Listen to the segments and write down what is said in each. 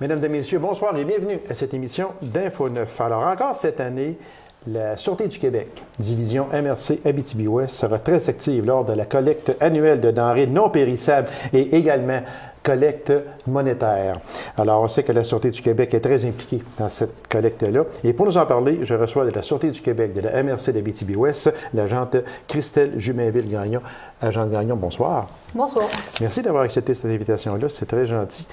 Mesdames et messieurs, bonsoir et bienvenue à cette émission d'Info 9. Alors encore cette année, la Sûreté du Québec, division MRC Abitibi-Ouest, sera très active lors de la collecte annuelle de denrées non périssables et également collecte monétaire. Alors, on sait que la Sûreté du Québec est très impliquée dans cette collecte-là. Et pour nous en parler, je reçois de la Sûreté du Québec, de la MRC d'Abitibi-Ouest, l'agente Christelle Jumainville-Gagnon. Agente Gagnon, bonsoir. Bonsoir. Merci d'avoir accepté cette invitation-là. C'est très gentil.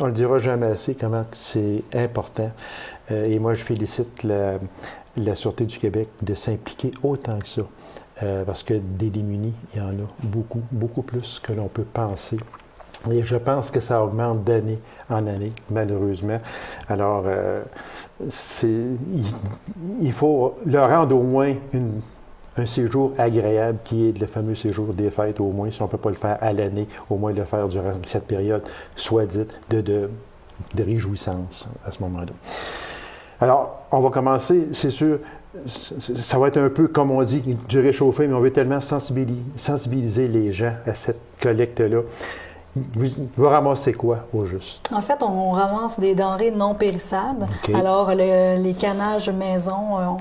On le dira jamais assez comment c'est important. Et moi, je félicite la Sûreté du Québec de s'impliquer autant que ça. Parce que des démunis, il y en a beaucoup, beaucoup plus que l'on peut penser. Et je pense que ça augmente d'année en année, malheureusement. Alors, il faut leur rendre au moins un séjour agréable qui est le fameux séjour des fêtes, au moins, si on ne peut pas le faire à l'année, au moins le faire durant cette période, soit dite, de réjouissance à ce moment-là. Alors, on va commencer, c'est sûr. Ça va être un peu, comme on dit, du réchauffé, mais on veut tellement sensibiliser les gens à cette collecte-là. Vous ramassez quoi, au juste? En fait, on ramasse des denrées non périssables. Okay. Alors, les canages maison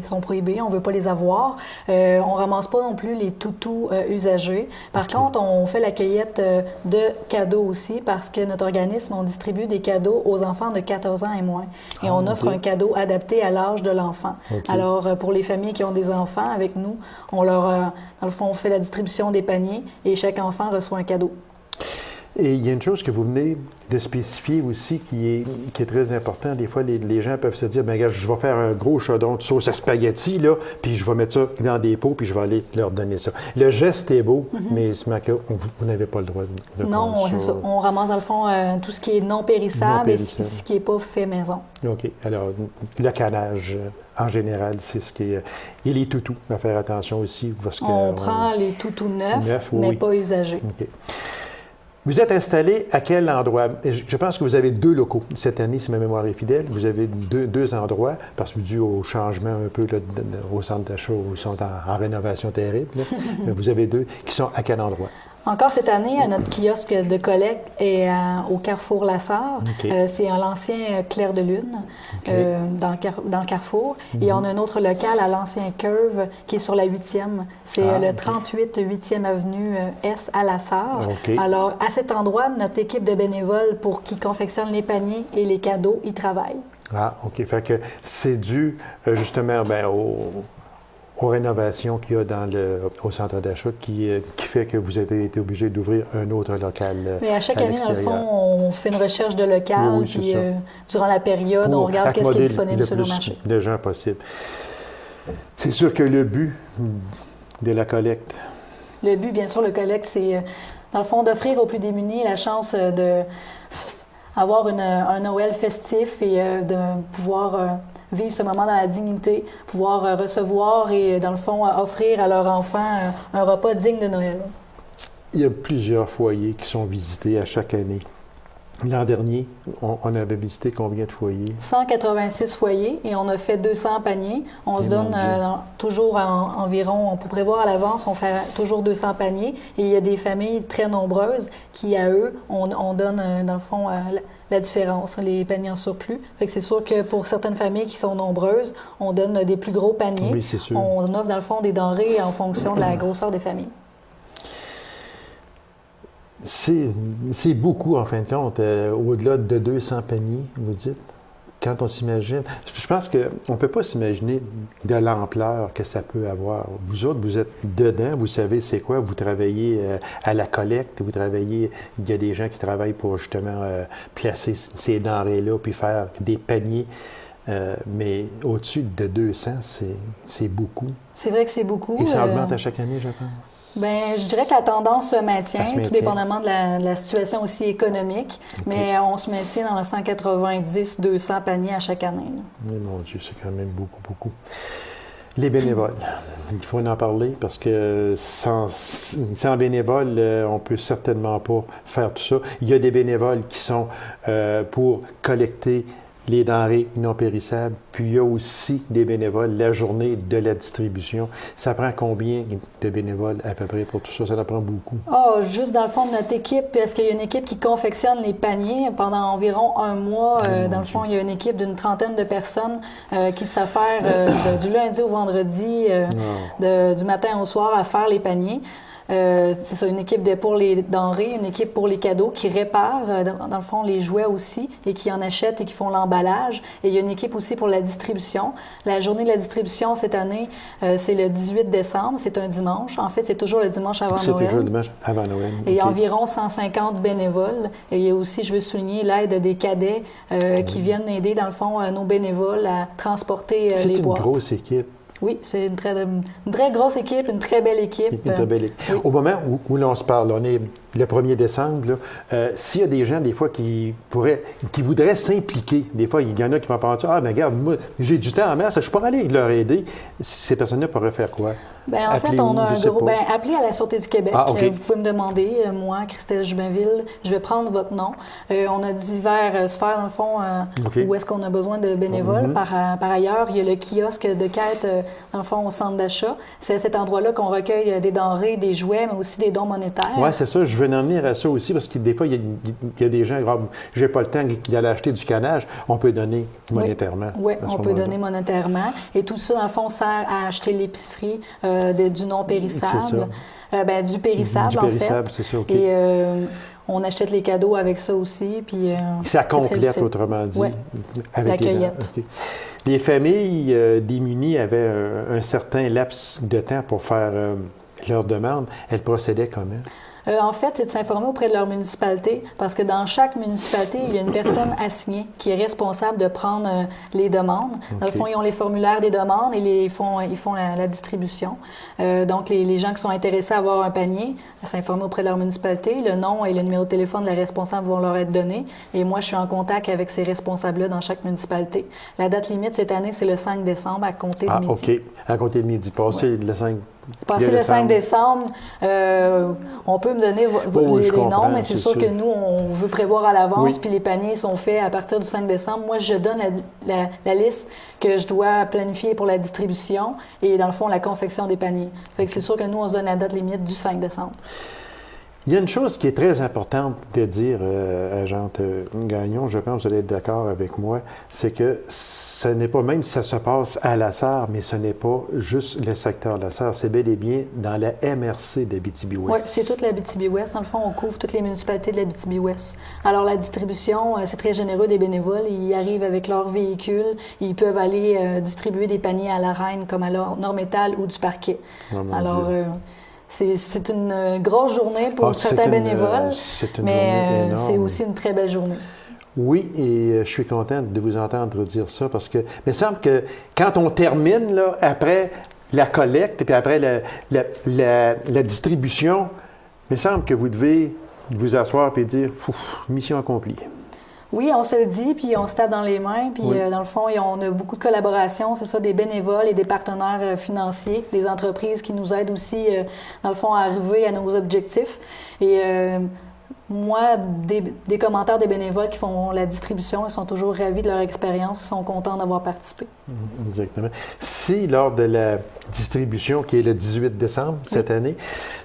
sont prohibés, on ne veut pas les avoir. On ne ramasse pas non plus les toutous usagés. Par contre, on fait la cueillette de cadeaux aussi parce que notre organisme, on distribue des cadeaux aux enfants de 14 ans et moins. Et on offre un cadeau adapté à l'âge de l'enfant. Alors, pour les familles qui ont des enfants avec nous, on leur, dans le fond, on fait la distribution des paniers et chaque enfant reçoit un cadeau. Et il y a une chose que vous venez de spécifier aussi qui est très important. Des fois, les gens peuvent se dire, bien, regarde, je vais faire un gros chaudron de sauce à spaghetti, là, puis je vais mettre ça dans des pots, puis je vais aller leur donner ça. Le geste est beau, mais vous n'avez pas le droit de non, c'est ça. On ramasse, dans le fond, tout ce qui est non périssable et ce qui n'est pas fait maison. OK. Alors, le canage, en général, c'est ce qui est... Et les toutous, à faire attention aussi. Parce on prend les toutous neufs, mais pas usagés. OK. Vous êtes installé à quel endroit? Je pense que vous avez 2 locaux cette année, si ma mémoire est fidèle. Vous avez deux endroits, parce que dû au changement un peu là, au centre d'achat où ils sont en rénovation terrible, là, vous avez 2 qui sont à quel endroit? Encore cette année, notre kiosque de collecte est au Carrefour Lassar. Okay. C'est l'ancien Clair de Lune dans le Carrefour. Et on a un autre local à l'ancien Curve qui est sur la 8e. C'est le 38 8e avenue S à Lassar. Alors, à cet endroit, notre équipe de bénévoles pour qui confectionne les paniers et les cadeaux, ils travaillent. Ah, OK. Fait que c'est dû justement aux rénovations qu'il y a au centre d'achat qui fait que vous avez été obligé d'ouvrir un autre local. Mais à chaque année, dans le fond, on fait une recherche de local, puis durant la période, on regarde qu'est-ce qui est disponible sur le marché. Le gens possible. C'est sûr que le but de la collecte. Le but, bien sûr, le collecte, c'est, dans le fond, d'offrir aux plus démunis la chance de avoir un Noël festif et de pouvoir vivre ce moment dans la dignité, pouvoir recevoir et, dans le fond, offrir à leurs enfants un repas digne de Noël. Il y a plusieurs foyers qui sont visités à chaque année. L'an dernier, on avait visité combien de foyers? 186 foyers et on a fait 200 paniers. On se donne toujours environ, pour prévoir à l'avance, on fait toujours 200 paniers. Et il y a des familles très nombreuses qui, à eux, on donne, dans le fond, la différence, les paniers en surplus. Fait que c'est sûr que pour certaines familles qui sont nombreuses, on donne des plus gros paniers. Oui, c'est sûr. On offre, dans le fond, des denrées en fonction de la grosseur des familles. C'est beaucoup, en fin de compte, au-delà de 200 paniers, vous dites, quand on s'imagine. Je pense qu'on ne peut pas s'imaginer de l'ampleur que ça peut avoir. Vous autres, vous êtes dedans, vous savez c'est quoi, vous travaillez à la collecte, vous travaillez, il y a des gens qui travaillent pour justement placer ces denrées-là, puis faire des paniers. Mais au-dessus de 200, c'est beaucoup. C'est vrai que c'est beaucoup. Et ça augmente à chaque année, je pense. Bien, je dirais que la tendance se maintient, tout dépendamment de la situation aussi économique, mais on se maintient dans 190-200 paniers à chaque année. Mais mon Dieu, c'est quand même beaucoup, beaucoup. Les bénévoles, il faut en parler parce que sans bénévoles, on ne peut certainement pas faire tout ça. Il y a des bénévoles qui sont pour collecter les denrées non périssables, puis il y a aussi des bénévoles, la journée de la distribution. Ça prend combien de bénévoles à peu près pour tout ça? Ça en prend beaucoup. Ah, juste dans le fond de notre équipe, parce qu'il y a une équipe qui confectionne les paniers pendant environ un mois. Dans le fond, il y a une équipe d'une trentaine de personnes qui s'affairent du lundi au vendredi, du matin au soir à faire les paniers. C'est ça, une équipe pour les denrées, une équipe pour les cadeaux qui répare, dans le fond, les jouets aussi et qui en achètent et qui font l'emballage. Et il y a une équipe aussi pour la distribution. La journée de la distribution cette année, c'est le 18 décembre, c'est un dimanche. En fait, c'est toujours le dimanche avant Noël. C'est toujours le dimanche avant Noël. Et il y a environ 150 bénévoles. Et il y a aussi, je veux souligner, l'aide des cadets qui viennent aider, dans le fond, nos bénévoles à transporter les boîtes. C'est une grosse équipe. Oui, c'est une très grosse équipe, une très belle équipe. Une très belle équipe. Oui. Au moment où l'on se parle, on est le 1er décembre, s'il y a des gens, des fois, qui voudraient s'impliquer, des fois, il y en a qui vont penser « Ah, mais regarde, moi, j'ai du temps en masse, je pourrais aller leur aider. » Ces personnes-là pourraient faire quoi? Bien, en fait, on a un groupe. Appelez à la Sûreté du Québec. Okay. Vous pouvez me demander, moi, Christelle Jubainville, je vais prendre votre nom. On a divers sphères, dans le fond, où est-ce qu'on a besoin de bénévoles. Par ailleurs, il y a le kiosque de quête, dans le fond, au centre d'achat. C'est à cet endroit-là qu'on recueille des denrées, des jouets, mais aussi des dons monétaires. Oui, c'est ça. Je veux en venir à ça aussi, parce que des fois, il y a des gens, j'ai pas le temps d'aller acheter du canage, on peut donner monétairement. Oui, on peut donner monétairement. Et tout ça, dans le fond, sert à acheter l'épicerie du non périssable. Du périssable, du périssable, c'est ça, OK. Et on achète les cadeaux avec ça aussi. Puis, ça complète, autrement dit, avec la cueillette. Les familles démunies avaient un certain laps de temps pour faire leur demande. Elles procédaient comment? En fait, c'est de s'informer auprès de leur municipalité parce que dans chaque municipalité, il y a une personne assignée qui est responsable de prendre les demandes. Okay. Dans le fond, ils ont les formulaires des demandes et ils font la distribution. Donc, les gens qui sont intéressés à avoir un panier, à s'informer auprès de leur municipalité, le nom et le numéro de téléphone de la responsable vont leur être donnés. Et moi, je suis en contact avec ces responsables-là dans chaque municipalité. La date limite cette année, c'est le 5 décembre à compter de midi. OK. À compter de midi. Passer le 5 Passer le 5 décembre, on peut me donner les noms, mais c'est sûr que nous, on veut prévoir à l'avance, puis les paniers sont faits à partir du 5 décembre. Moi, je donne la liste que je dois planifier pour la distribution et, dans le fond, la confection des paniers. Fait que c'est sûr que nous, on se donne la date limite du 5 décembre. Il y a une chose qui est très importante de dire, Agente Gagnon, je pense que vous allez être d'accord avec moi, c'est que ce n'est pas, même si ça se passe à La Sarre, mais ce n'est pas juste le secteur de La Sarre, c'est bel et bien dans la MRC d'Abitibi-Ouest. Oui, c'est toute l'Abitibi-Ouest. Dans le fond, on couvre toutes les municipalités de l'Abitibi-Ouest. Alors, la distribution, c'est très généreux des bénévoles. Ils arrivent avec leur véhicule. Ils peuvent aller distribuer des paniers à la Reine, comme à Nord-Métal ou du Parquet. Alors... C'est une grosse journée pour certains bénévoles, mais c'est aussi une très belle journée. Oui, et je suis contente de vous entendre dire ça parce que il me semble que quand on termine, là, après la collecte et puis après la distribution, il me semble que vous devez vous asseoir et dire « mission accomplie ». Oui, on se le dit, puis on se tape dans les mains, puis dans le fond, on a beaucoup de collaborations, c'est ça, des bénévoles et des partenaires financiers, des entreprises qui nous aident aussi, dans le fond, à arriver à nos objectifs. Et moi, des commentaires des bénévoles qui font la distribution, ils sont toujours ravis de leur expérience, ils sont contents d'avoir participé. Exactement. Si lors de la distribution, qui est le 18 décembre cette année,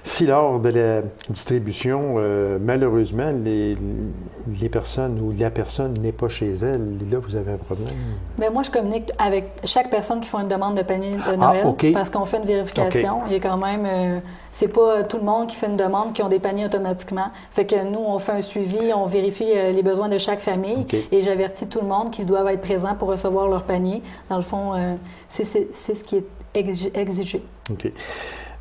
si lors de la distribution, malheureusement, les personnes ou la personne n'est pas chez elle, là, vous avez un problème? Bien, moi, je communique avec chaque personne qui fait une demande de panier de Noël parce qu'on fait une vérification. Il y a quand même... c'est pas tout le monde qui fait une demande qui ont des paniers automatiquement. Fait que nous, on fait un suivi, on vérifie les besoins de chaque famille et j'avertis tout le monde qu'ils doivent être présents pour recevoir leur panier. Dans le fond, c'est ce qui est exigé. OK.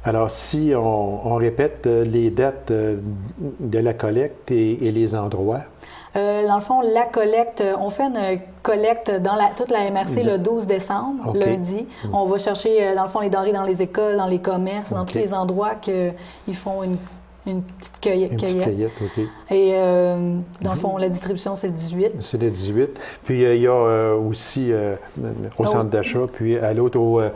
Alors, si on répète les dates de la collecte et les endroits. Dans le fond, la collecte, on fait une collecte dans toute la MRC le 12 décembre, lundi. On va chercher, dans le fond, les denrées dans les écoles, dans les commerces, dans tous les endroits qu'ils font une petite cueillette. Une petite cueillette, OK. Et dans le fond, la distribution, c'est le 18. C'est le 18. Puis il y a aussi au centre d'achat, puis à l'autre,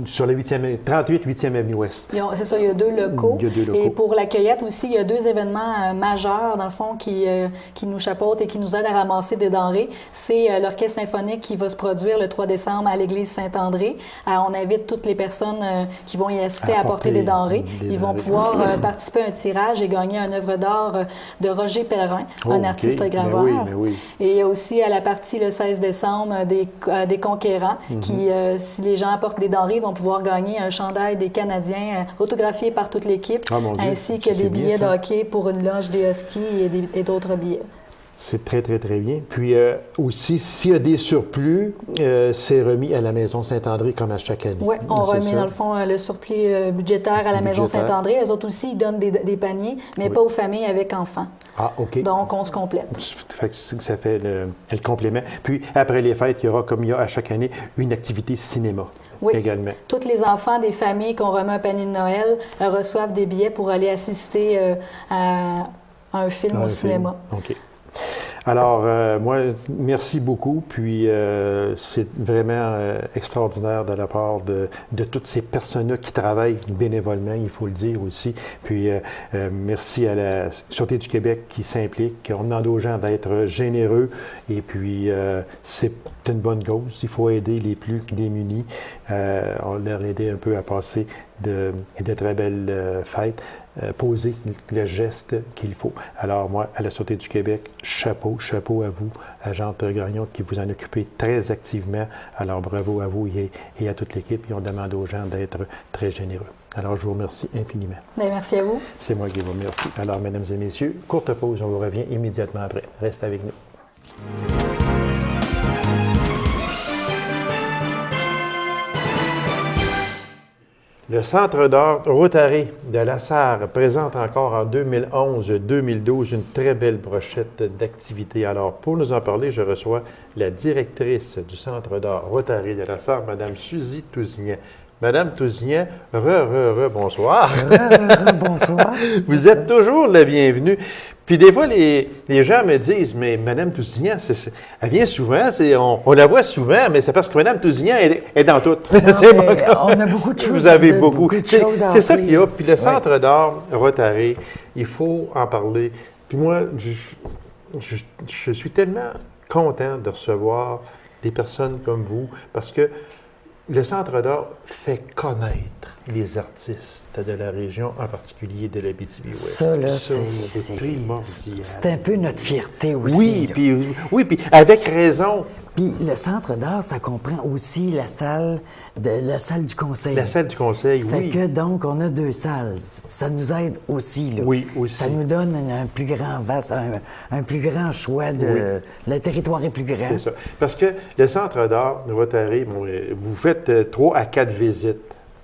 sur le 38 8e Avenue Ouest. C'est ça, il y a 2 locaux. Il y a 2 locaux. Et pour la cueillette aussi, il y a 2 événements majeurs, dans le fond, qui nous chapeautent et qui nous aident à ramasser des denrées. C'est l'Orchestre symphonique qui va se produire le 3 décembre à l'église Saint-André. On invite toutes les personnes qui vont y assister à apporter des denrées. Ils vont pouvoir participer à un tirage et gagner une œuvre d'art de Roger Pellerin, un artiste graveur. Mais oui. Et il y a aussi à la partie le 16 décembre des conquérants qui, si les gens apportent des denrées, vont pouvoir gagner un chandail des Canadiens autographié par toute l'équipe, ainsi que des billets de hockey pour une loge des Huskies et d'autres billets. C'est très, très, très bien. Puis aussi, s'il y a des surplus, c'est remis à la Maison Saint-André comme à chaque année. Oui, on remet dans le fond le surplus budgétaire à la Maison Saint-André. Eux autres aussi, ils donnent des paniers, mais pas aux familles avec enfants. Ah, OK. Donc, on se complète. Ça fait le complément. Puis, après les fêtes, il y aura, comme il y a à chaque année, une activité cinéma également. Tous les enfants des familles qu'on remet un panier de Noël reçoivent des billets pour aller assister à un film au cinéma. OK. Alors, moi, merci beaucoup. Puis, c'est vraiment extraordinaire de la part de toutes ces personnes-là qui travaillent bénévolement, il faut le dire aussi. Puis, merci à la Sûreté du Québec qui s'implique. On demande aux gens d'être généreux. Et puis, c'est une bonne cause. Il faut aider les plus démunis. On leur aider un peu à passer de très belles fêtes. Poser le geste qu'il faut. Alors moi, à la Sûreté du Québec, chapeau à vous, agente Gagnon, qui vous en occupez très activement. Alors bravo à vous et à toute l'équipe. Et on demande aux gens d'être très généreux. Alors je vous remercie infiniment. Bien, merci à vous. C'est moi qui vous remercie. Alors mesdames et messieurs, courte pause, on vous revient immédiatement après. Restez avec nous. Le Centre d'art Rotary de La Sarre présente encore en 2011-2012 une très belle brochette d'activités. Alors, pour nous en parler, je reçois la directrice du Centre d'art Rotary de La Sarre, Mme Suzy Tousignan. Madame Tousignan, bonsoir. Bonsoir. Vous êtes toujours la bienvenue. Puis des fois, les gens me disent, mais Mme Tousignan, elle vient souvent, on la voit souvent, mais c'est parce que Mme Tousignan est dans tout. On a beaucoup de choses. Vous avez beaucoup. C'est ça qu'il y a. Puis le Centre d'art Rotary, il faut en parler. Puis moi, je suis tellement content de recevoir des personnes comme vous, parce que le Centre d'art fait connaître les artistes de la région, en particulier de l'Abitibi-Ouest. Ça, là, c'est primordial. C'est un peu notre fierté aussi. Oui, puis avec raison. Puis le Centre d'art, ça comprend aussi la salle du conseil. La salle du conseil, ça fait que, donc, on a 2 salles. Ça nous aide aussi, là. Oui, aussi. Ça nous donne un plus grand un plus grand choix le territoire est plus grand. C'est ça. Parce que le Centre d'art de Rotary, vous faites 3 à 4 visites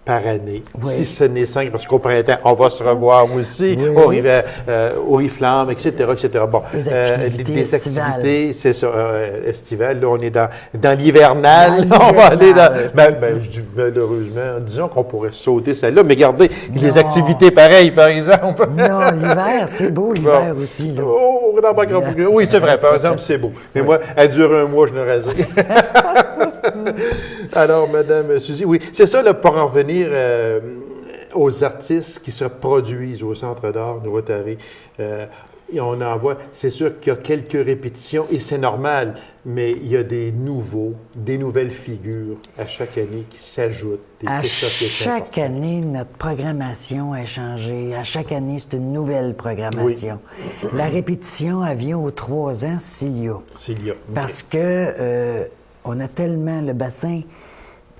par année, si ce n'est 5, parce qu'au printemps, on va se revoir aussi, au Oriflamme, etc., etc. Bon, des activités, c'est ça, estivales. Là, on est dans l'hivernal. On va aller dans... je dis malheureusement, disons qu'on pourrait sauter celle-là, mais regardez, les activités pareilles, par exemple. Non, l'hiver, c'est beau, l'hiver aussi, là. Oui, c'est vrai, par exemple, c'est beau. Mais moi, elle dure 1 mois, je l'ai rasé. Alors, Madame Suzy, oui, c'est ça, là, pour en revenir aux artistes qui se produisent au Centre d'art de Rotary. Et on en voit, c'est sûr qu'il y a quelques répétitions, et c'est normal, mais il y a des nouvelles figures à chaque année qui s'ajoutent. À chaque année, notre programmation a changé. À chaque année, c'est une nouvelle programmation. Oui. La répétition, elle vient aux 3 ans s'il y a. Parce que on a tellement le bassin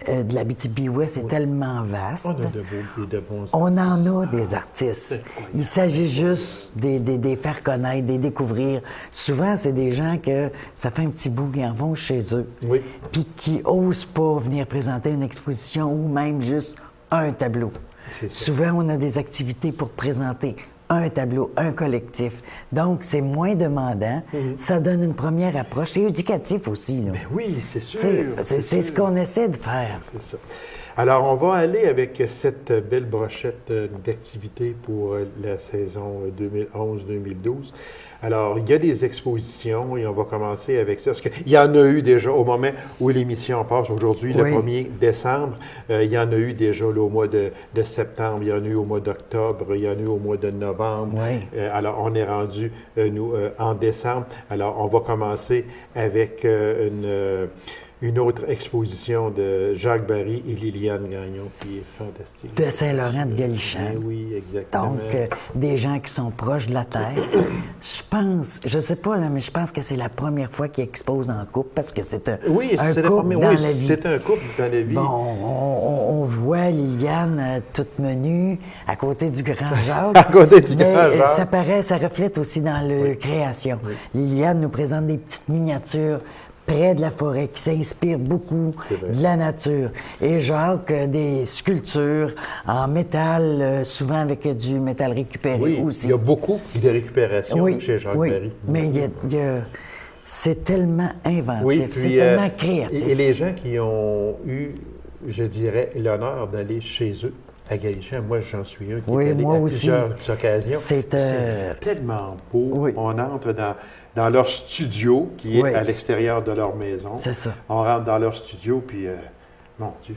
de l'Abitibi-Ouest est tellement vaste. On a de bons artistes. On en a des artistes. Il s'agit juste de les faire connaître, de les découvrir. Souvent, c'est des gens que ça fait un petit bout qu'ils en vont chez eux. Oui. Puis qui n'osent pas venir présenter une exposition ou même juste un tableau. Souvent, on a des activités pour présenter un tableau, un collectif. Donc, c'est moins demandant. Ça donne une première approche. C'est éducatif aussi, là. Mais oui, c'est sûr. C'est ce qu'on essaie de faire. C'est ça. Alors, on va aller avec cette belle brochette d'activités pour la saison 2011-2012. Alors, il y a des expositions et on va commencer avec ça. Parce qu'il y en a eu déjà au moment où l'émission passe aujourd'hui, le 1er décembre. Il y en a eu déjà là, au mois de septembre, il y en a eu au mois d'octobre, il y en a eu au mois de novembre. Oui. Alors, on est rendu, nous, en décembre. Alors, on va commencer avec une autre exposition de Jacques Barry et Liliane Gagnon qui est fantastique. De Saint-Laurent-de-Galichan. Oui, exactement. Donc, des gens qui sont proches de la Terre. Je sais pas, là, mais je pense que c'est la première fois qu'ils exposent en couple parce que c'est un couple dans la vie. C'est un couple dans la vie. Bon, on voit Liliane toute menue à côté du grand Jacques. À côté du grand Jacques. Ça reflète aussi dans leur création. Oui. Liliane nous présente des petites miniatures près de la forêt, qui s'inspire beaucoup de la nature. Et Jacques, des sculptures en métal, souvent avec du métal récupéré aussi. Il y a beaucoup de récupération chez Jacques Barry. Mais c'est tellement inventif, c'est tellement créatif. Et les gens qui ont eu, je dirais, l'honneur d'aller chez eux, à Galichan, moi j'en suis un qui est allé à plusieurs occasions. C'est tellement beau. Oui. On entre dans leur studio, qui est à l'extérieur de leur maison. C'est ça. On rentre dans leur studio, puis, mon Dieu.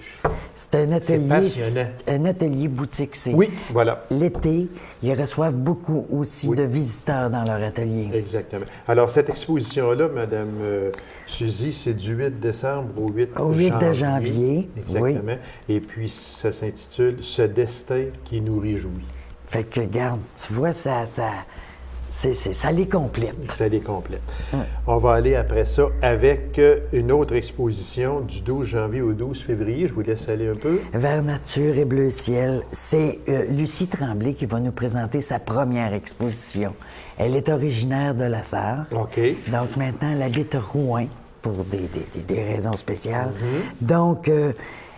C'est un atelier boutique. Oui, voilà. L'été, ils reçoivent beaucoup aussi de visiteurs dans leur atelier. Exactement. Alors, cette exposition-là, Mme Suzy, c'est du 8 décembre au 8 janvier. Exactement. Oui. Et puis, ça s'intitule « Ce destin qui nous réjouit ». Fait que, regarde, tu vois, ça les complète. Ça les complète. On va aller après ça avec une autre exposition du 12 janvier au 12 février. Je vous laisse aller un peu. Vers nature et bleu ciel. C'est Lucie Tremblay qui va nous présenter sa première exposition. Elle est originaire de La Sarre. OK. Donc maintenant, elle habite Rouen pour des raisons spéciales. Donc,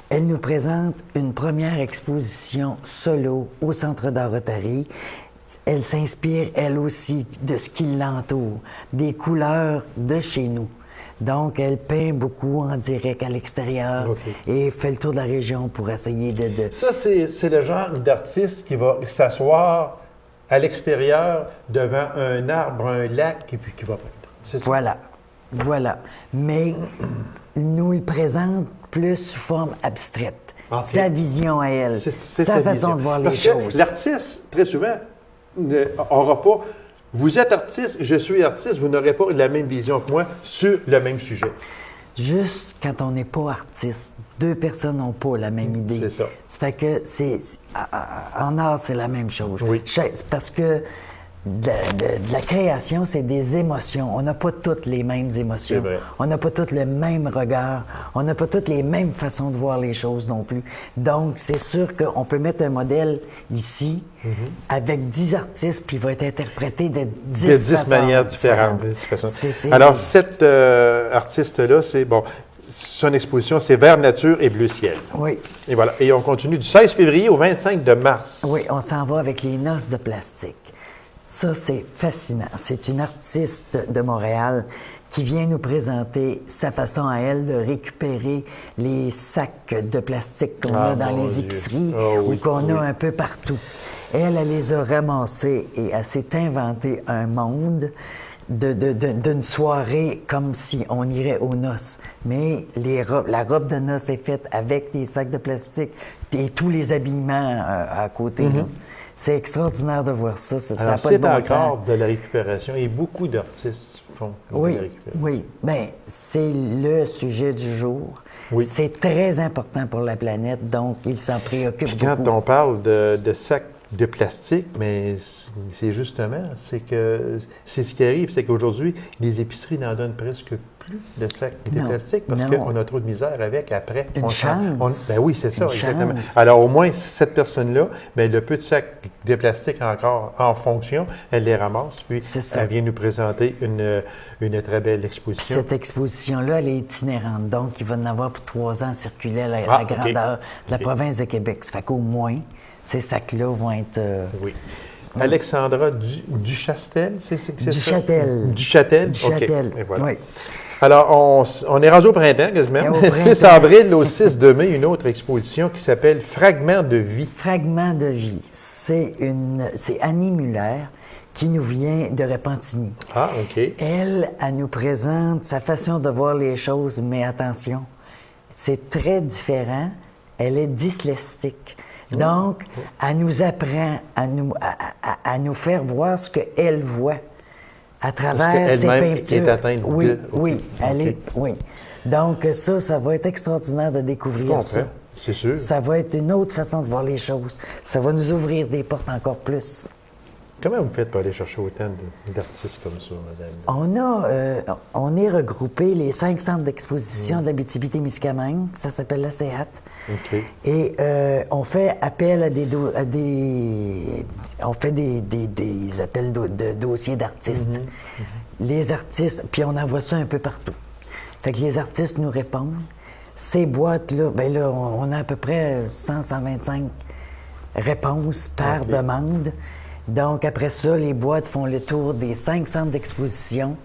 elle nous présente une première exposition solo au Centre d'art Rotary. Elle s'inspire, elle aussi, de ce qui l'entoure, des couleurs de chez nous. Donc, elle peint beaucoup en direct à l'extérieur et fait le tour de la région pour essayer de... Ça, c'est le genre d'artiste qui va s'asseoir à l'extérieur devant un arbre, un lac, et puis qui va peindre. C'est ça? Voilà. Mais nous, il présente plus sous forme abstraite. Sa vision à elle, sa façon de voir les choses. L'artiste, très souvent, n'aura pas... Vous êtes artiste, je suis artiste, vous n'aurez pas la même vision que moi sur le même sujet. Juste quand on n'est pas artiste, deux personnes n'ont pas la même idée. C'est ça. Ça fait que en art, c'est la même chose. Oui. Parce que de la création, c'est des émotions. On n'a pas toutes les mêmes émotions. C'est vrai. On n'a pas toutes le même regard. On n'a pas toutes les mêmes façons de voir les choses non plus. Donc, c'est sûr qu'on peut mettre un modèle ici avec 10 artistes, puis il va être interprété de 10 manières différentes. Alors, cette artiste-là, son exposition, c'est Vers nature et bleu ciel. Oui. Et voilà. Et on continue du 16 février au 25 de mars. Oui, on s'en va avec les noces de plastique. Ça, c'est fascinant. C'est une artiste de Montréal qui vient nous présenter sa façon à elle de récupérer les sacs de plastique qu'on a dans les épiceries ou qu'on a un peu partout. Elle les a ramassés et elle s'est inventé un monde d'une soirée comme si on irait aux noces. Mais la robe de noces est faite avec des sacs de plastique et tous les habillements à côté. C'est extraordinaire de voir ça. Ça n'a pas de bon sens. C'est encore de la récupération et beaucoup d'artistes font de la récupération. Oui, bien, c'est le sujet du jour. Oui. C'est très important pour la planète, donc il s'en préoccupe beaucoup. Quand on parle de sacs de plastique, mais c'est justement, c'est ce qui arrive, c'est qu'aujourd'hui, les épiceries n'en donnent presque plus de sacs de plastique parce qu'on a trop de misère avec après. Une chance. Ben oui, c'est ça, exactement. Alors, au moins, cette personne-là, ben, le peu de sacs de plastique encore en fonction, elle les ramasse, puis elle vient nous présenter une très belle exposition. Puis cette exposition-là, elle est itinérante, donc il va en avoir pour 3 ans circuler à la grandeur de la province de Québec. Ça fait qu'au moins, ces sacs-là vont être... Oui. Alexandra Duchastel, c'est ça? Duchâtel. Duchâtel? Duchâtel, OK. Et voilà. Oui. Alors, on est rendu au printemps quasiment. 6 avril au 6 de mai, une autre exposition qui s'appelle Fragments de vie. Fragments de vie. C'est Annie Muller qui nous vient de Repentigny. Ah, OK. Elle nous présente sa façon de voir les choses, mais attention, c'est très différent. Elle est dyslexique. Donc, elle nous apprend à nous faire voir ce qu'elle voit à travers ses peintures. Est atteinte oui, oui. Donc, ça va être extraordinaire de découvrir ça. C'est sûr. Ça va être une autre façon de voir les choses. Ça va nous ouvrir des portes encore plus. Comment vous faites pour aller chercher autant d'artistes comme ça, madame? On est regroupé les 5 centres d'exposition de l'Abitibi-Témiscamingue. Ça s'appelle la CEAT. OK. Et on fait appel à des appels de dossiers d'artistes. Les artistes, puis on envoie ça un peu partout. Fait que les artistes nous répondent. Ces boîtes-là, on a à peu près 100-125 réponses par demande. Donc, après ça, les boîtes font le tour des 5 centres d'exposition.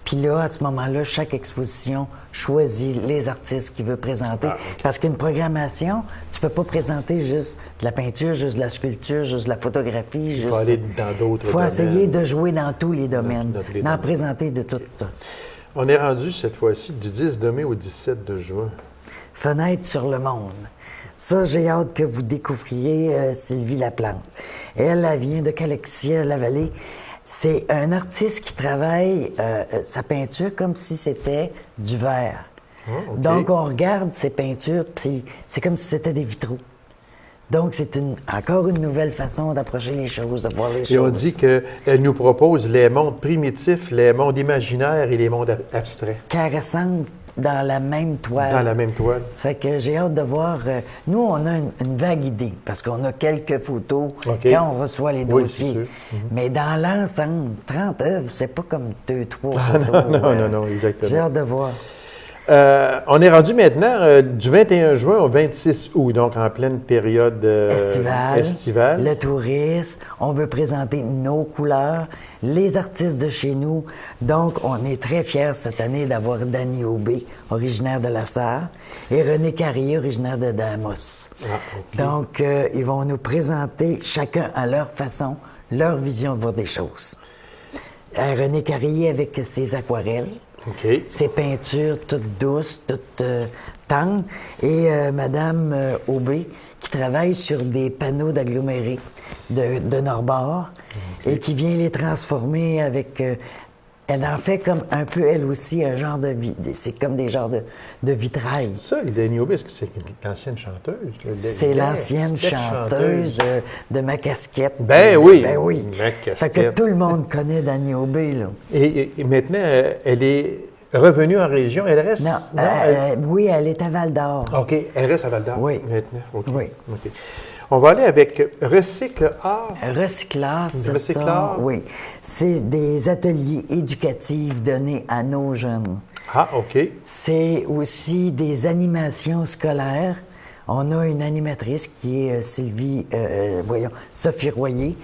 Puis là, à ce moment-là, chaque exposition choisit les artistes qu'il veut présenter. Parce qu'une programmation, tu peux pas présenter juste de la peinture, juste de la sculpture, juste de la photographie. Il faut aller dans d'autres domaines. Il faut essayer de jouer dans tous les domaines, d'en présenter de tout. On est rendu cette fois-ci du 10 de mai au 17 de juin. Fenêtre sur le monde. Ça, j'ai hâte que vous découvriez Sylvie Laplante. Elle vient de Calexier-la-Vallée. C'est un artiste qui travaille sa peinture comme si c'était du verre. Donc, on regarde ses peintures, puis c'est comme si c'était des vitraux. Donc, c'est encore une nouvelle façon d'approcher les choses, de voir les choses. Et on dit qu'elle nous propose les mondes primitifs, les mondes imaginaires et les mondes abstraits. Qu'elle ressemble dans la même toile. Dans la même toile. Ça fait que j'ai hâte de voir. Nous, on a une vague idée, parce qu'on a quelques photos quand on reçoit les dossiers. Oui, c'est sûr. Mais dans l'ensemble, 30 œuvres, c'est pas comme 2-3 photos. Non, exactement. J'ai hâte de voir. On est rendu maintenant du 21 juin au 26 août, donc en pleine période estivale. Le tourisme, on veut présenter nos couleurs, les artistes de chez nous. Donc, on est très fiers cette année d'avoir Danny Aubé, originaire de La Sarre, et René Carrier, originaire de Damos. Donc, ils vont nous présenter chacun à leur façon, leur vision de voir des choses. René Carrier avec ses aquarelles. Ses peintures toutes douces, toutes tendres. Et Madame Aubé, qui travaille sur des panneaux d'agglomérés de Norbord et qui vient les transformer avec... elle en fait comme un peu, elle aussi, un genre de... C'est comme des genres de vitrail. Ça, Danny Aubé, est-ce que c'est l'ancienne chanteuse? C'est l'ancienne chanteuse de Ma Casquette. Ben oui! Ma Casquette. Fait que tout le monde connaît Danny Aubé, là. Et maintenant, elle est revenue en région. Elle reste... Oui, elle est à Val-d'Or. OK. Elle reste à Val-d'Or maintenant? Oui. OK. On va aller avec Recycle Art. Recyclard, c'est ça. Oui. C'est des ateliers éducatifs donnés à nos jeunes. Ah, OK. C'est aussi des animations scolaires. On a une animatrice qui est Sophie Royer,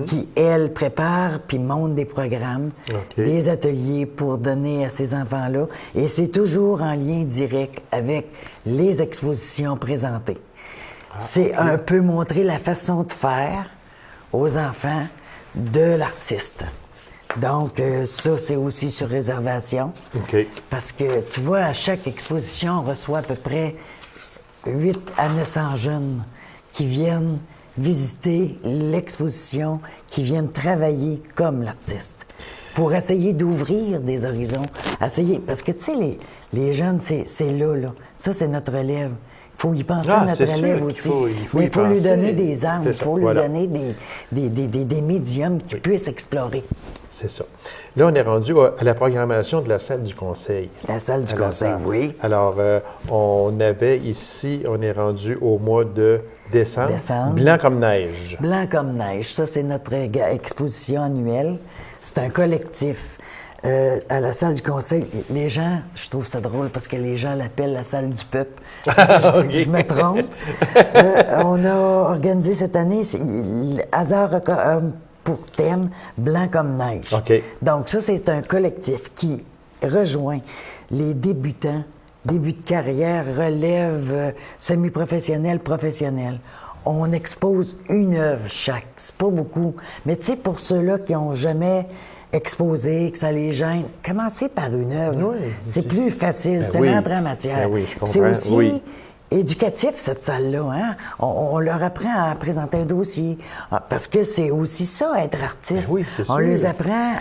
qui, elle, prépare puis monte des programmes, des ateliers pour donner à ces enfants-là. Et c'est toujours en lien direct avec les expositions présentées. C'est un peu montrer la façon de faire aux enfants de l'artiste. Donc, ça, c'est aussi sur réservation. Parce que, tu vois, à chaque exposition, on reçoit à peu près 8 à 900 jeunes qui viennent visiter l'exposition, qui viennent travailler comme l'artiste pour essayer d'ouvrir des horizons. Parce que, tu sais, les jeunes, c'est là. Ça, c'est notre relève. Il faut y penser à notre élève aussi. Il faut lui donner des armes, il faut lui donner des médiums qu'il puisse explorer. C'est ça. Là, on est rendu à la programmation de la salle du conseil. La salle du conseil, oui. Alors, on avait ici, on est rendu au mois de décembre. Blanc comme neige. Blanc comme neige. Ça, c'est notre exposition annuelle. C'est un collectif. À la salle du conseil, les gens, je trouve ça drôle parce que les gens l'appellent la salle du peuple. Je me trompe. On a organisé cette année, hasard pour thème, blanc comme neige. Donc ça, c'est un collectif qui rejoint les débutants, début de carrière, relève semi-professionnel, professionnel. On expose une œuvre chaque. C'est pas beaucoup. Mais tu sais, pour ceux-là qui n'ont jamais exposé, que ça les gêne, commencez par une œuvre. Oui, c'est plus facile, c'est l'entrée en matière. Oui, je comprends. C'est aussi éducatif, cette salle-là. Hein? On leur apprend à présenter un dossier. Parce que c'est aussi ça, être artiste. Oui, on leur apprend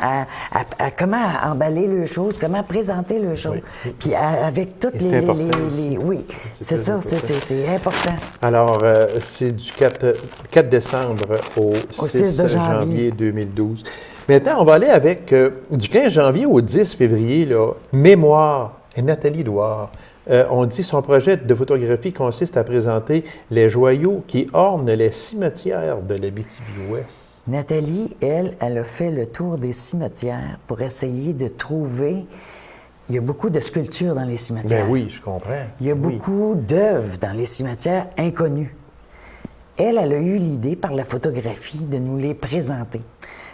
à comment emballer les choses, comment présenter les choses. Puis avec toutes les... Oui, c'est ça, c'est important. Alors, c'est du 4 décembre au 6 de janvier 2012. Maintenant, on va aller avec du 15 janvier au 10 février, là, Mémoire et Nathalie Douard. On dit son projet de photographie consiste à présenter les joyaux qui ornent les cimetières de l'Abitibi-Ouest. Nathalie, elle a fait le tour des cimetières pour essayer de trouver... Il y a beaucoup de sculptures dans les cimetières. Ben oui, je comprends. Il y a beaucoup d'œuvres dans les cimetières inconnues. Elle a eu l'idée par la photographie de nous les présenter.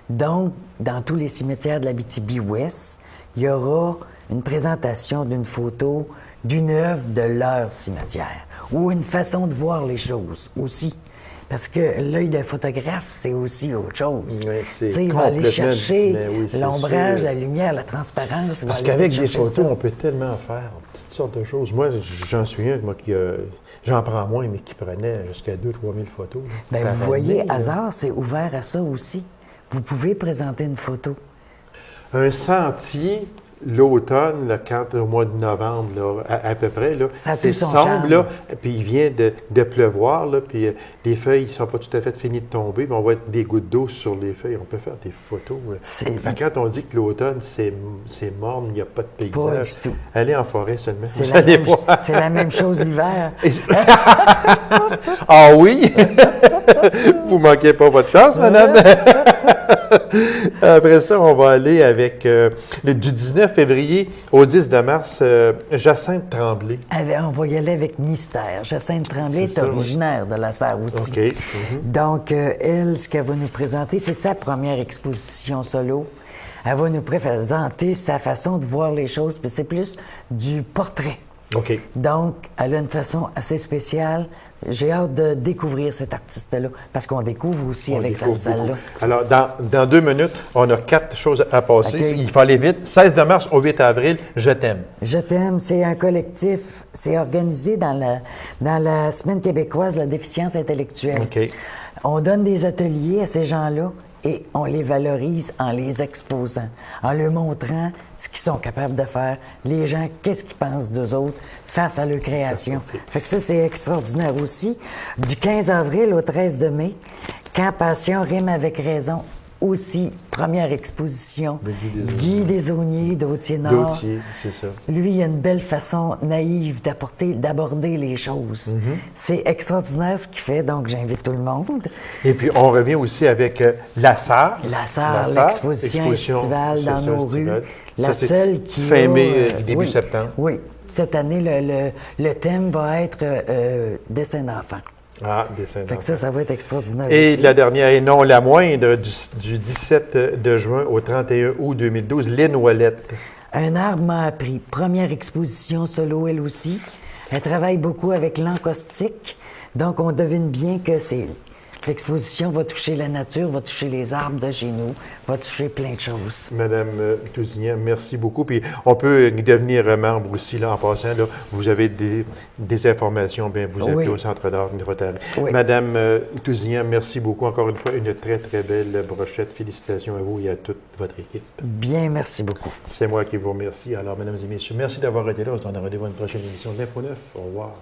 Donc, dans tous les cimetières de l'Abitibi-Ouest, il y aura une présentation d'une photo d'une œuvre de leur cimetière ou une façon de voir les choses aussi. Parce que l'œil d'un photographe, c'est aussi autre chose. Oui, il va aller chercher l'ombrage, la lumière, la transparence. Parce qu'avec des photos, on peut tellement faire toutes sortes de choses. Moi, j'en suis un, qui j'en prends moins, mais qui prenait jusqu'à 2 000 3 000 photos. Bien, vous voyez, Hasard, c'est ouvert à ça aussi. Vous pouvez présenter une photo. Un sentier, l'automne, quand au mois de novembre, là, à peu près, là, c'est sombre, là, puis il vient de pleuvoir, là, puis les feuilles ne sont pas tout à fait finies de tomber, mais on voit des gouttes d'eau sur les feuilles. On peut faire des photos. Quand on dit que l'automne, c'est morne, il n'y a pas de paysage. Pas du tout. Allez en forêt seulement. C'est la même chose l'hiver. Ah oui? Vous ne manquez pas votre chance, madame? Après ça, on va aller avec du 19 février au 10 de mars, Jacinthe Tremblay. On va y aller avec mystère. Jacinthe Tremblay est originaire de la Sarre aussi. Okay. Donc, elle, ce qu'elle va nous présenter, c'est sa première exposition solo. Elle va nous présenter sa façon de voir les choses, puis c'est plus du portrait. OK. Donc, elle a une façon assez spéciale. J'ai hâte de découvrir cet artiste-là, parce qu'on découvre aussi avec cette salle-là. Alors, dans 2 minutes, on a 4 choses à passer. Okay. Il faut aller vite. 16 de mars au 8 avril, Je t'aime. Je t'aime, c'est un collectif. C'est organisé dans la Semaine québécoise de la déficience intellectuelle. OK. On donne des ateliers à ces gens-là et on les valorise en les exposant, en leur montrant ce qu'ils sont capables de faire, les gens, qu'est-ce qu'ils pensent d'eux autres face à leur création. Fait que ça, c'est extraordinaire aussi. Du 15 avril au 13 de mai, Quand passion rime avec raison, aussi, première exposition, Guy Desaulniers d'Autier-Nord. D'Autier, c'est ça. Lui, il a une belle façon naïve d'aborder les choses. C'est extraordinaire ce qu'il fait, donc j'invite tout le monde. Et puis, on revient aussi avec La Sarre. La Sarre, l'exposition estivale dans nos rues. La seule qui fin mai, début septembre. Oui. Cette année, le thème va être dessin d'enfants. Ah, dessin d'enfants. Ça va être extraordinaire et aussi. La dernière, et non la moindre, du 17 de juin au 31 août 2012, Lynn Ouellette. Un arbre m'a appris. Première exposition solo, elle aussi. Elle travaille beaucoup avec l'encaustique. Donc, on devine bien que l'exposition va toucher la nature, va toucher les arbres de chez nous, va toucher plein de choses. Madame Tousignan, merci beaucoup. Puis on peut devenir membre aussi, là, en passant. Là, vous avez des informations, bien, vous êtes au Centre d'art de Rotary. Oui. Madame Tousignan, merci beaucoup. Encore une fois, une très, très belle brochette. Félicitations à vous et à toute votre équipe. Bien, merci beaucoup. C'est moi qui vous remercie. Alors, mesdames et messieurs, merci d'avoir été là. On se donne rendez-vous à une prochaine émission de l'Info 9. Au revoir.